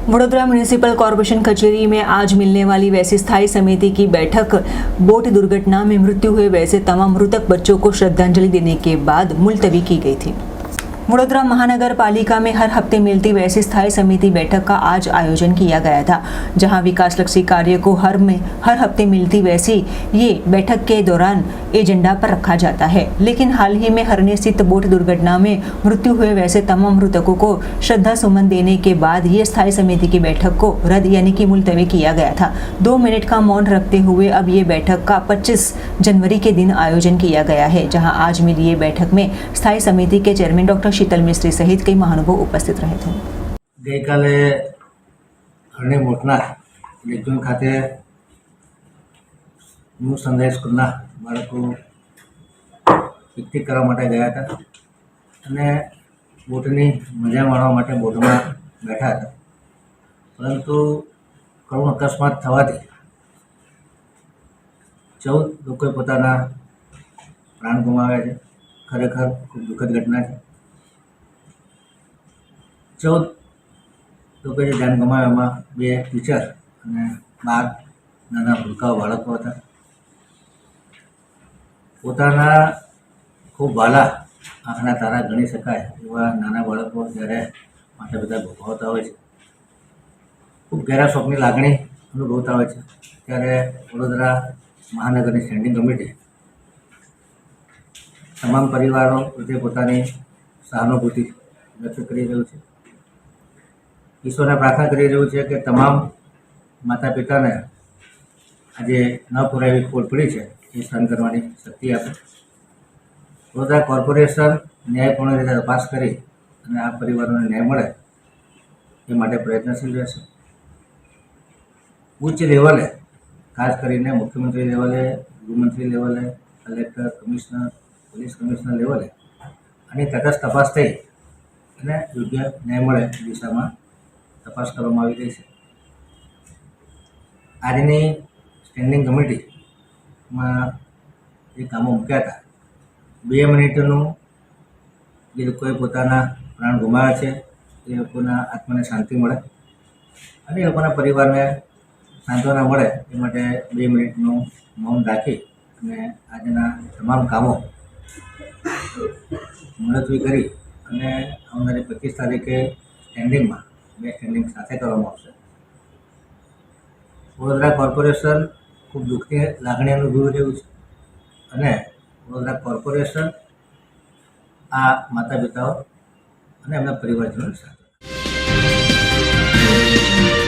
Vadodara municipal corporation कचेरी में आज मिलने वाली वैसी स्थायी समिति की बैठक बोट दुर्घटना में मृत्यु हुए वैसे तमाम मृतक बच्चों को श्रद्धांजलि देने के बाद मुलतवी की गई थी। वडोदरा महानगर पालिका में हर हफ्ते मिलती वैसी स्थायी समिति बैठक का आज आयोजन किया गया था, जहां विकासलक्षी कार्य को हर हफ्ते मिलती वैसी ये बैठक के दौरान एजेंडा पर रखा जाता है। लेकिन हाल ही में हरने स्थित बोट दुर्घटना में मृत्यु हुए वैसे तमाम मृतकों को श्रद्धा सुमन देने के बाद ये स्थायी समिति की बैठक को रद्द यानी कि मुलतवी किया गया था। 2 मिनट का मौन रखते हुए अब ये बैठक का 25 जनवरी के दिन आयोजन किया गया है, जहाँ आज मिली ये बैठक में स्थायी समिति के चेयरमैन डॉक्टर शीतल मिस्त्री सहित कई महानुभाव उपस्थित रहे थे। गई काले हरणे मोटना लेखजोन खाते न्यू सनराइज स्कूलना बाळको पिकनिक करवा माटे गया था અને બોટની મજા માણવા માટે બોટમાં બેઠા હતા, પરંતુ કરુણ અકસ્માત થવાથી 14 લોકોએ પોતાના પ્રાણ ગુમાવ્યા છે। ખરેખર ખૂબ દુઃખદ ઘટના છે। 14 લોકોએ જાન ગુમાવ્યા, એમાં 2 ટીચર અને 12 નાના ભૂલકાઓ બાળકો હતા। પોતાના ખૂબ વાલા આંખના તારા ગણી શકાય એવા નાના બાળકો જ્યારે માતા પિતા ભોગવતા હોય છે, ખૂબ ઘેરા શોકની લાગણી અનુભવતા હોય છે, ત્યારે વડોદરા મહાનગરની સ્ટેન્ડિંગ કમિટી તમામ પરિવારો પ્રત્યે પોતાની સહાનુભૂતિ વ્યક્ત કરી રહ્યું છે। ઈશ્વરને પ્રાર્થના કરી રહ્યું છે કે તમામ માતા પિતાને આજે ન પુરાવી ખોટ પડી છે એ સહન કરવાની શક્તિ આપે। વડોદરા કોર્પોરેશન ન્યાયપૂર્ણ રીતે તપાસ કરી અને આ પરિવારોને ન્યાય મળે એ માટે પ્રયત્નશીલ રહેશે। ઉચ્ચ લેવલે ખાસ કરીને મુખ્યમંત્રી લેવલે, ગૃહમંત્રી લેવલે, કલેક્ટર, કમિશનર, પોલીસ કમિશનર લેવલે આની તટસ્થ તપાસ થઈ અને યોગ્ય ન્યાય મળે એ દિશામાં તપાસ કરવામાં આવી રહી છે। આજની સ્ટેન્ડિંગ કમિટીમાં જે કામો મૂક્યા હતા, 2 મિનિટનું જે લોકોએ પોતાના પ્રાણ ગુમાવ્યા છે એ લોકોના આત્માને શાંતિ મળે અને એ લોકોના પરિવારને સાંત્વના મળે એ માટે 2 મિનિટનું મૌન રાખી અને આજના તમામ કામો મુલતવી કરી અને આવનારી 25 તારીખે સ્ટેન્ડિંગમાં 2 સ્ટેન્ડિંગ સાથે કરવામાં આવશે। વડોદરા કોર્પોરેશન ખૂબ દુઃખની લાગણી અનુભવી રહ્યું છે અને વડોદરા કોર્પોરેશન આ માતા પિતાઓ અને એમના પરિવારજનોની સાથે